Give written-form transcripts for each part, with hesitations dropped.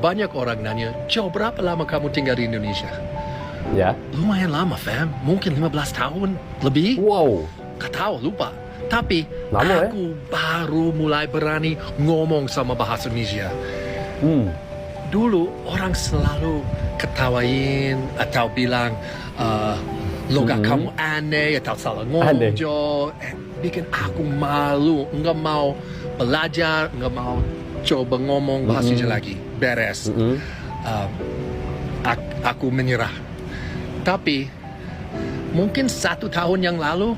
banyak orang nanya, Joe, berapa lama kamu tinggal di Indonesia? Ya. Lumayan lama, fam. Mungkin 15 tahun lebih. Wow. Tak tahu, lupa. Tapi Lama, aku baru mulai berani ngomong sama bahasa Indonesia. Dulu orang selalu ketawain atau bilang logat kamu aneh atau salah ngomong, Joe. Bikin aku malu, nggak mau belajar, nggak mau coba ngomong bahasa Indonesia lagi. Beres. Aku menyerah. Tapi mungkin 1 tahun yang lalu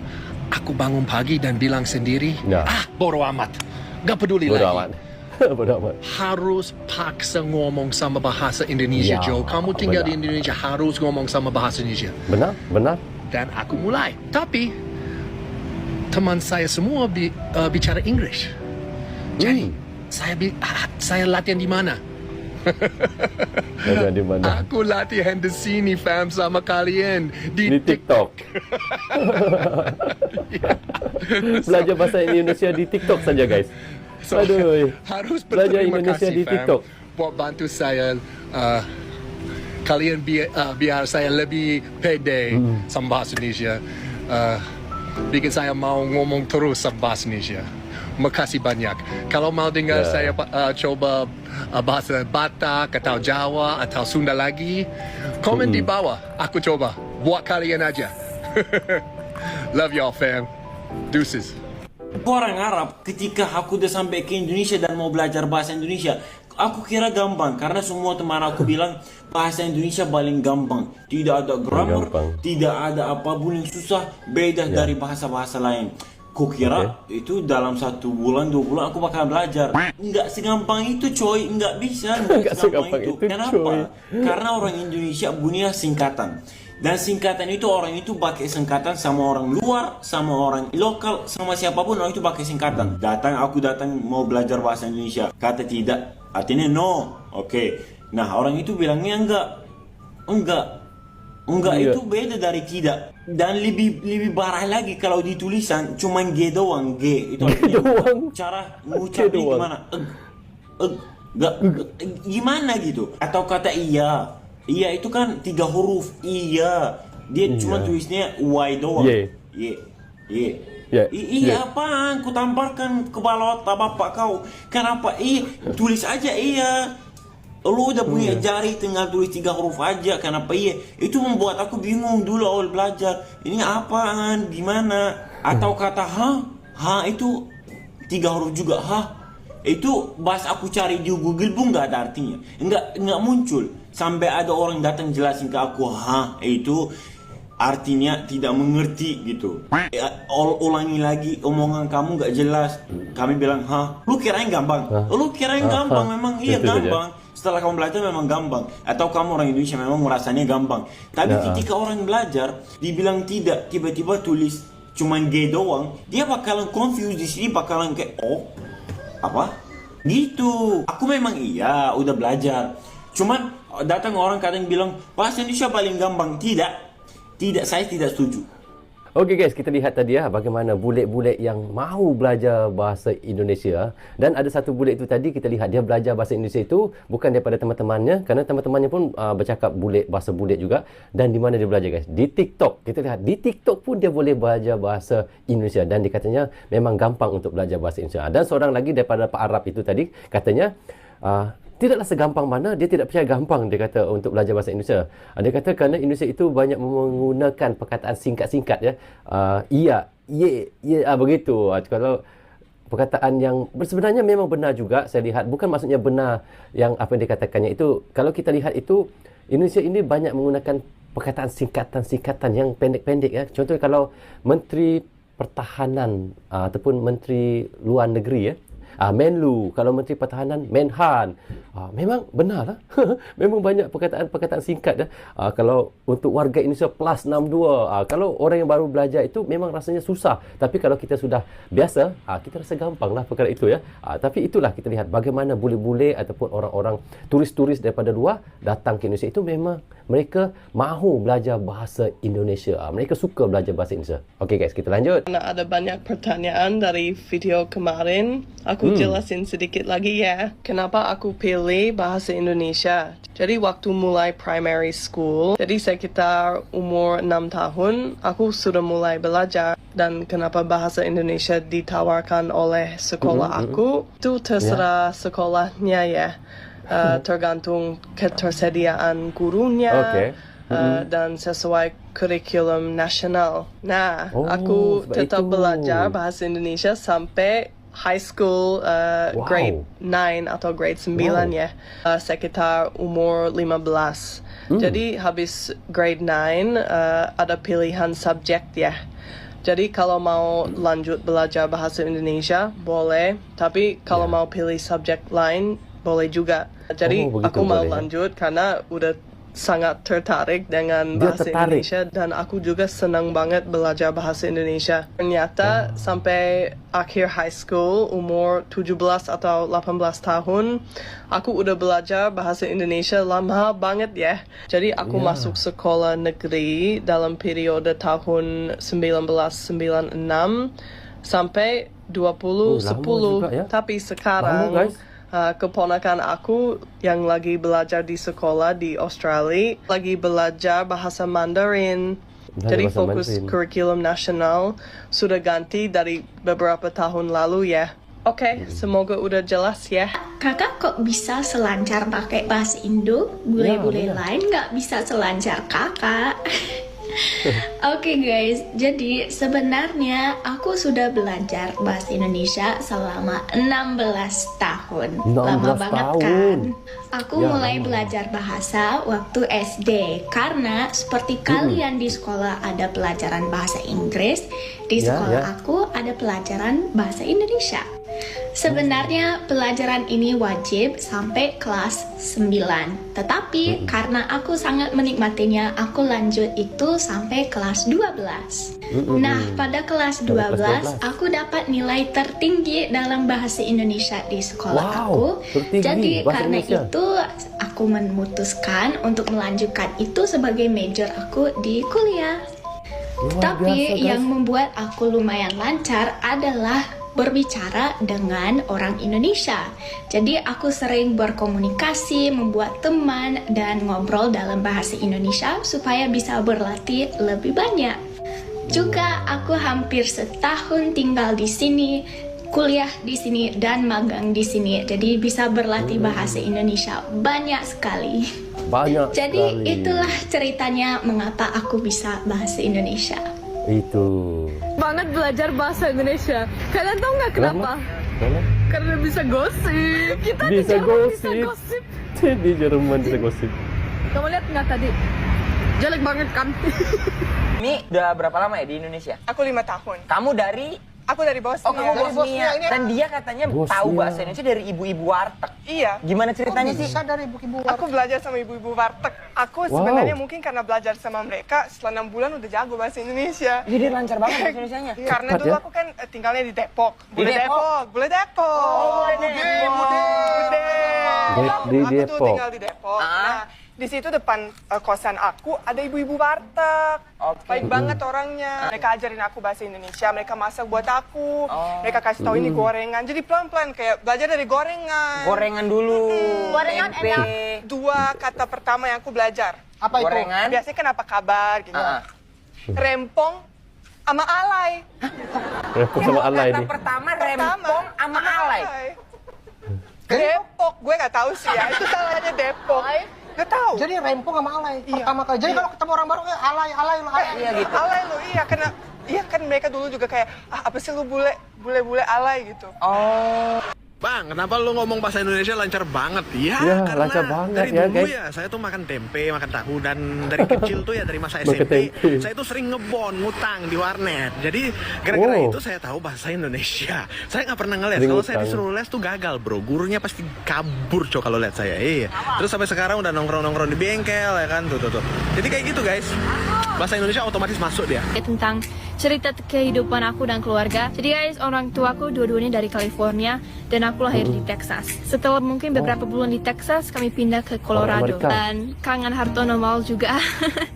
aku bangun pagi dan bilang sendiri, bodo amat, nggak peduli Bodo lagi. amat. Bodo amat. Harus paksa ngomong sama bahasa Indonesia, Joe. Kamu tinggal di Indonesia, harus ngomong sama bahasa Indonesia. Benar. Dan aku mulai. Tapi teman saya semua bicara English. Jadi saya latihan di mana? Di mana? Aku latihan di sini, fam, sama kalian Di TikTok. Belajar bahasa Indonesia di TikTok saja, guys. Aduh. Harus Belajar berterima Indonesia kasih, di fam, TikTok. buat bantu saya. Kalian biar saya lebih pede sama bahasa Indonesia. Bikin saya mau ngomong terus sama bahasa Indonesia. Makasih banyak. Kalau mau dengar saya coba bahasa Batak atau Jawa atau Sunda lagi, komen di bawah. Aku coba. Buat kalian aja. Love y'all, fam. Deuces. Orang Arab ketika aku udah sampai ke Indonesia dan mau belajar bahasa Indonesia, aku kira gampang karena semua teman aku bilang bahasa Indonesia paling gampang, tidak ada grammar, tidak ada apapun yang susah, beda dari bahasa-bahasa lain. Kukira itu dalam 1 bulan 2 bulan aku bakal belajar. Enggak segampang itu, coy. Enggak bisa. Enggak segampang itu. Kenapa? Karena orang Indonesia punya singkatan. Dan singkatan itu orang itu pakai singkatan sama orang luar, sama orang lokal, sama siapapun orang itu pakai singkatan. Aku datang mau belajar bahasa Indonesia. Kata tidak, artinya no. Oke. Nah, orang itu bilangnya enggak itu beda dari tidak. Dan lebih parah lagi kalau di tulisan cuman G doang, G itu cara mengucapnya gimana? Gimana gitu? Atau kata iya itu kan 3 huruf, iya. Dia cuma tulisnya Y doang. Iya apaan? Ku tamparkan ke balot bapak kau. Kenapa tulis aja iya. Lu udah punya jari, tinggal tulis 3 huruf aja. Kenapa iya? Itu membuat aku bingung dulu awal belajar. Ini apaan? Gimana? Atau kata ha itu 3 huruf juga, ha. Itu bahas aku cari di Google pun nggak ada artinya. Nggak muncul. Sampai ada orang datang jelasin ke aku, itu artinya tidak mengerti gitu. Ulangi lagi, omongan kamu nggak jelas. Kami bilang, lu kirain gampang? Lu kirain gampang? Memang iya gampang. Setelah kamu belajar memang gampang. Atau kamu orang Indonesia memang merasanya gampang. Tapi ketika orang belajar dibilang tidak, tiba-tiba tulis cuman G doang, dia bakalan confused di sini, bakalan kayak apa? Gitu. Aku memang iya udah belajar. Cuman datang orang kadang bilang bahasa Indonesia paling gampang. Tidak, saya tidak setuju. Okey guys, kita lihat tadi bagaimana bulik-bulik yang mahu belajar bahasa Indonesia. Dan ada satu bulik itu tadi kita lihat dia belajar bahasa Indonesia itu bukan daripada teman-temannya, kerana teman-temannya pun bercakap bahasa bulik juga. Dan di mana dia belajar guys? Di TikTok. Kita lihat di TikTok pun dia boleh belajar bahasa Indonesia dan dikatanya memang gampang untuk belajar bahasa Indonesia. Dan seorang lagi daripada Pak Arab itu tadi katanya tidaklah segampang mana, dia tidak percaya gampang, dia kata, untuk belajar bahasa Indonesia. Dia kata kerana Indonesia itu banyak menggunakan perkataan singkat-singkat ya. Iya, begitu. Kalau perkataan yang sebenarnya memang benar juga, saya lihat, bukan maksudnya benar yang apa yang dikatakannya itu. Kalau kita lihat itu, Indonesia ini banyak menggunakan perkataan singkatan-singkatan yang pendek-pendek ya. Contohnya kalau Menteri Pertahanan ataupun Menteri Luar Negeri ya, Menlu, kalau Menteri Pertahanan Menhan. Memang benar lah. Memang banyak perkataan singkat dah. Kalau untuk warga Indonesia plus 62. Kalau orang yang baru belajar itu memang rasanya susah. Tapi kalau kita sudah biasa, kita rasa gampang lah perkara itu ya. Tapi itulah kita lihat bagaimana bule-bule ataupun orang-orang turis-turis daripada luar datang ke Indonesia itu memang mereka mahu belajar bahasa Indonesia. Mereka suka belajar bahasa Indonesia. Okey guys, kita lanjut. Karena ada banyak pertanyaan dari video kemarin. Aku jelasin sedikit lagi ya. Kenapa aku pilih bahasa Indonesia? Jadi waktu mulai primary school, jadi sekitar umur 6 tahun, aku sudah mulai belajar. Dan kenapa bahasa Indonesia ditawarkan oleh sekolah aku, itu terserah sekolahnya ya. Tergantung ketersediaan gurunya. Dan sesuai kurikulum nasional. Nah, aku tetap belajar bahasa Indonesia sampai high school grade 9 atau grade 9 ya. Sekitar umur 15. Jadi habis grade 9 ada pilihan subjek ya. Jadi kalau mau lanjut belajar bahasa Indonesia boleh, tapi kalau mau pilih subjek lain boleh juga. Jadi aku mau lanjut karena udah sangat tertarik dengan bahasa Indonesia dan aku juga senang banget belajar bahasa Indonesia. Ternyata sampai akhir high school umur 17 atau 18 tahun aku udah belajar bahasa Indonesia lama banget ya. Jadi aku masuk sekolah negeri dalam periode tahun 1996 sampai 2010 ya? Tapi sekarang keponakan aku yang lagi belajar di sekolah di Australia lagi belajar bahasa Mandarin. Jadi fokus kurikulum nasional sudah ganti dari beberapa tahun lalu ya. Oke, semoga udah jelas ya. Kakak kok bisa selancar pakai bahasa Indo? Bule-bule lain nggak bisa selancar kakak. Oke guys, jadi sebenarnya aku sudah belajar bahasa Indonesia selama 16 tahun. Lama banget kan? Aku mulai belajar bahasa waktu SD karena seperti kalian di sekolah ada pelajaran bahasa Inggris, di sekolah aku ada pelajaran bahasa Indonesia. Sebenarnya pelajaran ini wajib sampai kelas 9. Tetapi karena aku sangat menikmatinya, aku lanjut itu sampai kelas 12. Nah, pada kelas 12 aku dapat nilai tertinggi dalam bahasa Indonesia di sekolah aku. Jadi karena itu aku memutuskan untuk melanjutkan itu sebagai major aku di kuliah. Tapi yang membuat aku lumayan lancar adalah berbicara dengan orang Indonesia. Jadi aku sering berkomunikasi, membuat teman, dan ngobrol dalam bahasa Indonesia supaya bisa berlatih lebih banyak. Juga aku hampir setahun tinggal di sini, kuliah di sini, dan magang di sini. Jadi bisa berlatih bahasa Indonesia banyak sekali. Jadi itulah ceritanya mengapa aku bisa bahasa Indonesia. Itu banget belajar bahasa Indonesia. Kalian tahu nggak kenapa? Karena bisa gosip. Kita di Jerman bisa gosip. Di Jerman bisa gosip. Kamu lihat nggak tadi? Jelek banget kan? Mi, udah berapa lama ya di Indonesia? Aku 5 tahun. Kamu dari? Aku dari Bosnia. Oh, kamu Bosnia. Dan dia katanya tahu bahasa Indonesia dari ibu-ibu warteg. Iya. Gimana ceritanya sih? Bisa dari ibu-ibu warteg. Aku belajar sama ibu-ibu warteg. Aku sebenarnya mungkin karena belajar sama mereka, setelah 6 bulan udah jago bahasa Indonesia. Jadi lancar banget bahasa Indonesianya. Karena dulu aku kan tinggalnya di Depok. Di Depok? Bule Depok. Oh, Aku tuh tinggal di Depok. Nah, di situ depan kosan aku ada ibu-ibu warteg. Baik banget orangnya. Mereka ajarin aku bahasa Indonesia, mereka masak buat aku. Mereka kasih tahu ini gorengan. Jadi pelan-pelan kayak belajar dari gorengan. Gorengan dulu. Gorengan tempe. enak. 2 kata pertama yang aku belajar. Apa itu? Gorengan. Biasanya kan apa kabar gitu. Rempong sama alay. Rempong sama alay Kata nih. pertama rempong sama alay. Depok, gue nggak tahu sih ya. Itu salahnya Depok. Gak tahu. Jadi rempong sama alay pertama kali. Jadi kalau ketemu orang baru kayak alay lo. Iya gitu. Alay lo, iya karena kan mereka dulu juga kayak apa sih lu bule alay gitu. Bang, kenapa lu ngomong bahasa Indonesia lancar banget? Ya, karena lancar banget dari ya, dulu guys. ya, saya tuh makan tempe, makan tahu, dan dari kecil tuh ya, dari masa SMP, saya tuh sering ngebon, ngutang di warnet. Jadi, gara-gara itu saya tahu bahasa Indonesia. Saya nggak pernah ngeles. Kalau saya disuruh les tuh gagal, bro. Gurunya pasti kabur, cow, kalau lihat saya. Iya. Terus sampai sekarang udah nongkrong-nongkrong di bengkel, ya kan? Tuh. Jadi kayak gitu, guys. Bahasa Indonesia otomatis masuk dia. Tentang cerita kehidupan aku dan keluarga. Jadi guys, orang tuaku dua-duanya dari California dan aku lahir di Texas. Setelah mungkin beberapa bulan di Texas, kami pindah ke Colorado. Dan kangen Hartono Mall juga.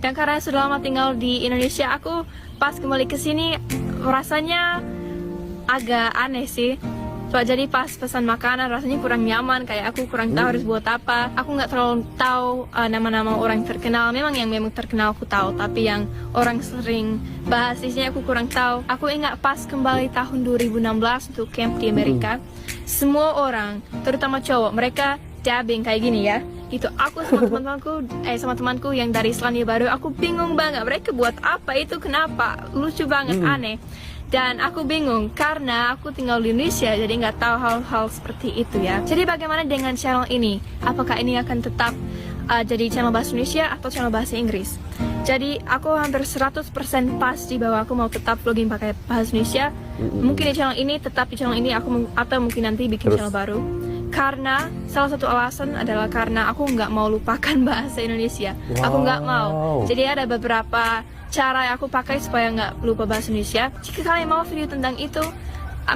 Dan karena sudah lama tinggal di Indonesia, aku pas kembali ke sini rasanya agak aneh sih. So jadi pas pesan makanan rasanya kurang nyaman, kayak aku kurang tahu harus buat apa. Aku nggak terlalu tahu nama-nama orang terkenal. Memang terkenal aku tahu, tapi yang orang sering bahas di sini aku kurang tahu. Aku ingat pas kembali tahun 2016 untuk camp di Amerika, semua orang, terutama cowok, mereka dubbing kayak gini ya. Itu aku sama temanku yang dari Selandia Baru, aku bingung banget mereka buat apa itu, kenapa, lucu banget, aneh. Dan aku bingung karena aku tinggal di Indonesia, jadi nggak tahu hal-hal seperti itu ya. Jadi bagaimana dengan channel ini? Apakah ini akan tetap jadi channel bahasa Indonesia atau channel bahasa Inggris? Jadi aku hampir 100% pasti bahwa aku mau tetap vlogging pakai bahasa Indonesia. Mungkin di channel ini, tetap di channel ini atau mungkin nanti bikin channel baru. Karena salah satu alasan adalah karena aku nggak mau lupakan bahasa Indonesia. Aku nggak mau. Jadi ada beberapa cara yang aku pakai supaya nggak lupa bahasa Indonesia. Jika kalian mau video tentang itu,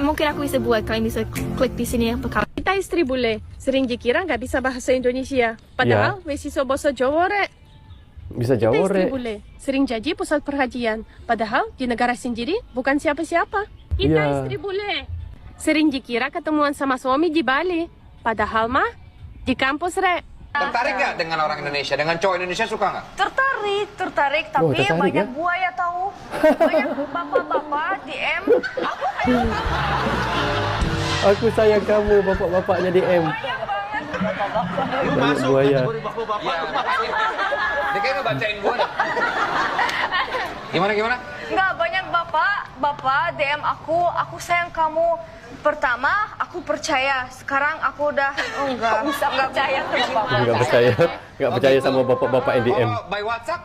mungkin aku bisa buat. Kalian bisa klik di sini yang bekal. Kita istri bule sering dikira nggak bisa bahasa Indonesia. Padahal wesi so bahasa Jawa rek. Bisa Jawa Kita istri rek. bule sering jadi pusat perhajian. Padahal di negara sendiri bukan siapa-siapa. Kita istri bule sering dikira ketemuan sama suami di Bali. Padahal mah di kampus rek. Tertarik nggak dengan orang Indonesia? Dengan cowok Indonesia suka nggak? Tertarik, tapi tertarik, banyak ya? buaya tahu. Banyak bapak-bapak DM. Aku kayak Aku sayang kamu, bapak-bapaknya DM. Banyak buaya. Dia kayak ngebacain gue dah. Gimana? nggak banyak bapak DM aku sayang kamu. Pertama aku percaya, sekarang aku udah nggak percaya tuh gimana? Nggak percaya sama bapak-bapak yang DM. Oh, by WhatsApp?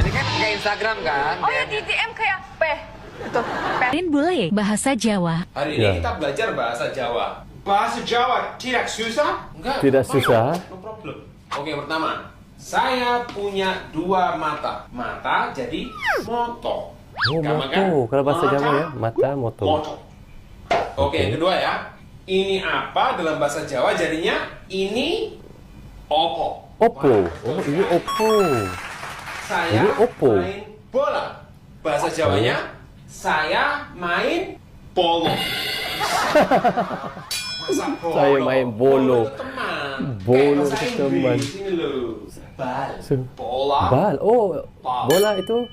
Jadi kan kayak Instagram kan? Oh ya di DM kayak itu. Bule bahasa Jawa. Hari ini kita belajar bahasa Jawa. Bahasa Jawa tidak susah? Enggak. Tidak susah. No problem. Oke, pertama. Saya punya 2 mata. Mata jadi moto. Oh, Gampang moto. kan? Kalau bahasa Mata, Jawa ya, mata, moto. Oke, yang kedua ya. Ini apa dalam bahasa Jawa jadinya? Ini Oppo. Oppo. Oh, ini Oppo. Saya Ini Oppo. main bola. Bahasa Jawanya, saya main polo. Masa polo? Saya main bolo. Itu teman. Bolo Kayak bahasa itu teman. Inggris, ini loh. Bal. Bola. Bal. Oh, bola itu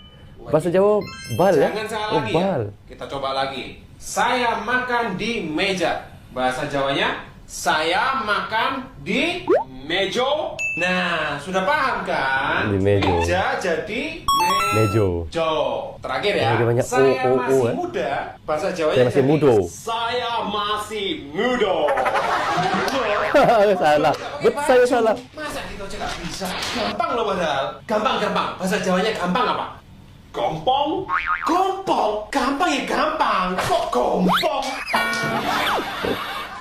bahasa Jawa bal ya? Jangan salah Oh, lagi bal. ya. Kita coba lagi. Saya makan di meja. Bahasa Jawanya, saya makan di mejo. Nah, sudah paham kan? Di mejo. Meja jadi Mejo. Terakhir ya. Ada banyak Saya o, masih ya. muda. Bahasa Jawanya Saya masih jadi, mudo. Saya masih muda. Salah. Saya salah. Masa gitu aja nggak bisa? Gampang loh padahal. Gampang. Bahasa Jawanya gampang apa? Gompong. Gampang ya gampang. Kok gompong?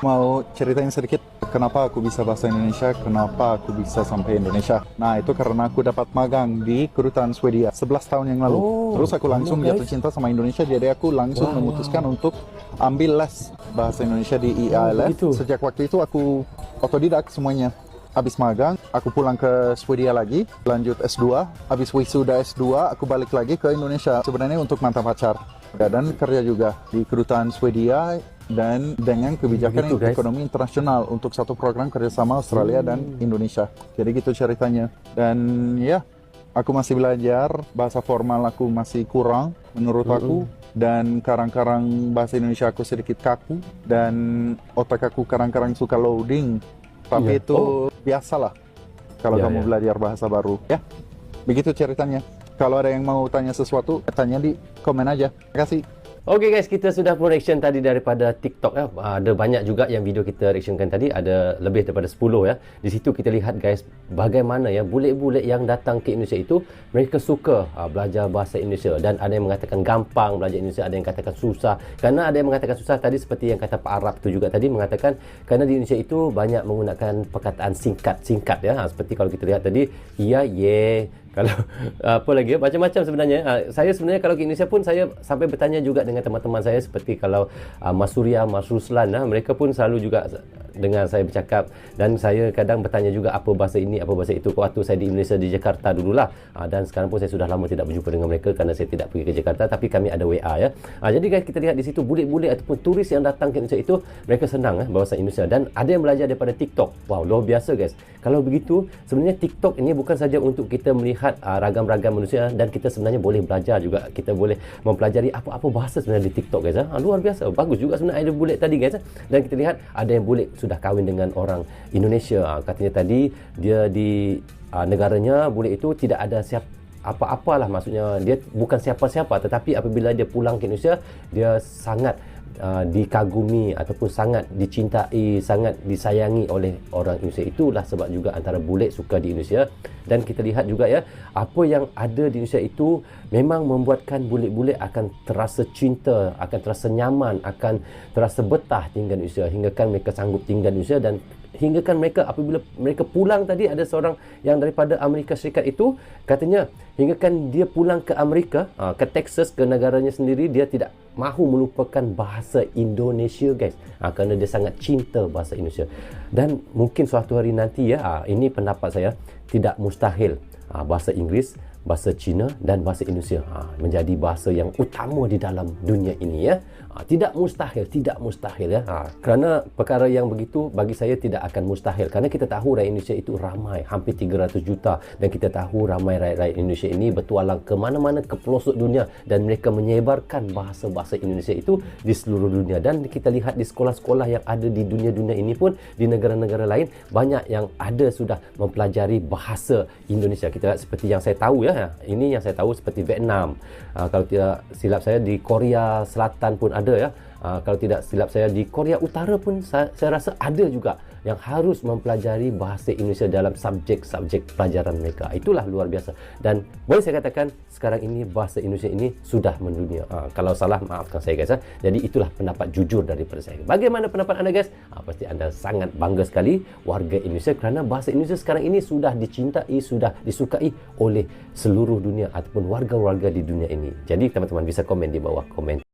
Mau ceritain sedikit kenapa aku bisa bahasa Indonesia, kenapa aku bisa sampai Indonesia. Nah, itu karena aku dapat magang di Kedutaan Swedia 11 tahun yang lalu. Terus aku langsung jatuh cinta sama Indonesia, jadi aku langsung memutuskan untuk ambil les bahasa Indonesia di IALF. Sejak waktu itu aku otodidak semuanya. Habis magang, aku pulang ke Swedia lagi, lanjut S2. Habis wisuda S2, aku balik lagi ke Indonesia. Sebenarnya untuk mantan pacar. Dan kerja juga di Kedutaan Swedia dan dengan kebijakan ekonomi internasional untuk satu program kerjasama Australia dan Indonesia. Jadi gitu ceritanya. Dan ya, aku masih belajar, bahasa formal aku masih kurang menurut aku. Dan karang-karang bahasa Indonesia aku sedikit kaku. Dan otak aku karang-karang suka loading. Tapi itu biasalah kalau kamu belajar bahasa baru. Ya, begitu ceritanya. Kalau ada yang mau tanya sesuatu, tanya di komen aja. Terima kasih. Oke guys, kita sudah pun reaction tadi daripada TikTok ya. Ada banyak juga yang video kita reactionkan tadi, ada lebih daripada 10 ya. Di situ kita lihat guys, bagaimana ya bule-bule yang datang ke Indonesia itu mereka suka belajar bahasa Indonesia, dan ada yang mengatakan gampang belajar Indonesia, ada yang katakan susah. Karena ada yang mengatakan susah tadi seperti yang kata Pak Arab tu juga tadi, mengatakan karena di Indonesia itu banyak menggunakan perkataan singkat-singkat ya. Seperti kalau kita lihat tadi, ya, ye, Kalau apa lagi macam-macam sebenarnya. Saya sebenarnya kalau ke Indonesia pun saya sampai bertanya juga dengan teman-teman saya seperti kalau Mas Surya, Mas Ruslan, mereka pun selalu juga dengan saya bercakap, dan saya kadang bertanya juga apa bahasa ini, apa bahasa itu waktu saya di Indonesia di Jakarta dululah. Dan sekarang pun saya sudah lama tidak berjumpa dengan mereka kerana saya tidak pergi ke Jakarta, tapi kami ada WA ya. Jadi guys, kita lihat di situ bule-bule ataupun turis yang datang ke Indonesia itu mereka senang bahasa Indonesia, dan ada yang belajar daripada TikTok. Wow, luar biasa guys. Kalau begitu sebenarnya TikTok ini bukan saja untuk kita melihat ragam-ragam manusia, dan kita sebenarnya boleh belajar juga. Kita boleh mempelajari apa-apa bahasa sebenarnya di TikTok guys. Luar biasa. Bagus juga sebenarnya ada bule tadi guys. Dan kita lihat ada yang bule sudah kahwin dengan orang Indonesia. Katanya tadi dia di negaranya bule itu tidak ada apa-apalah, maksudnya dia bukan siapa-siapa, tetapi apabila dia pulang ke Indonesia dia sangat dikagumi ataupun sangat dicintai, sangat disayangi oleh orang Indonesia. Itulah sebab juga antara bule suka di Indonesia. Dan kita lihat juga ya, apa yang ada di Indonesia itu memang membuatkan bule-bule akan terasa cinta, akan terasa nyaman, akan terasa betah tinggal di Indonesia, hinggakan mereka sanggup tinggal di Indonesia. Dan hinggakan mereka apabila mereka pulang tadi, ada seorang yang daripada Amerika Syarikat itu katanya hinggakan dia pulang ke Amerika, ke Texas, ke negaranya sendiri, dia tidak mahu melupakan bahasa Indonesia guys, kerana dia sangat cinta bahasa Indonesia. Dan mungkin suatu hari nanti ya, ini pendapat saya, tidak mustahil bahasa Inggeris, bahasa Cina dan bahasa Indonesia menjadi bahasa yang utama di dalam dunia ini ya. Tidak mustahil ya. Kerana perkara yang begitu bagi saya tidak akan mustahil, kerana kita tahu rakyat Indonesia itu ramai, hampir 300 juta, dan kita tahu ramai rakyat Indonesia ini bertualang ke mana-mana, ke pelosok dunia, dan mereka menyebarkan bahasa-bahasa Indonesia itu di seluruh dunia. Dan kita lihat di sekolah-sekolah yang ada di dunia-dunia ini pun, di negara-negara lain banyak yang ada sudah mempelajari bahasa Indonesia. Kita lihat seperti yang saya tahu ya, ini yang saya tahu seperti Vietnam, kalau tidak silap saya di Korea Selatan pun ada ya. Kalau tidak silap saya di Korea Utara pun saya rasa ada juga yang harus mempelajari bahasa Indonesia dalam subjek-subjek pelajaran mereka. Itulah luar biasa. Dan boleh saya katakan sekarang ini bahasa Indonesia ini sudah mendunia. Kalau salah maafkan saya guys. Jadi itulah pendapat jujur daripada saya. Bagaimana pendapat anda guys? Pasti anda sangat bangga sekali warga Indonesia, kerana bahasa Indonesia sekarang ini sudah dicintai, sudah disukai oleh seluruh dunia ataupun warga-warga di dunia ini. Jadi teman-teman bisa komen di bawah komentar.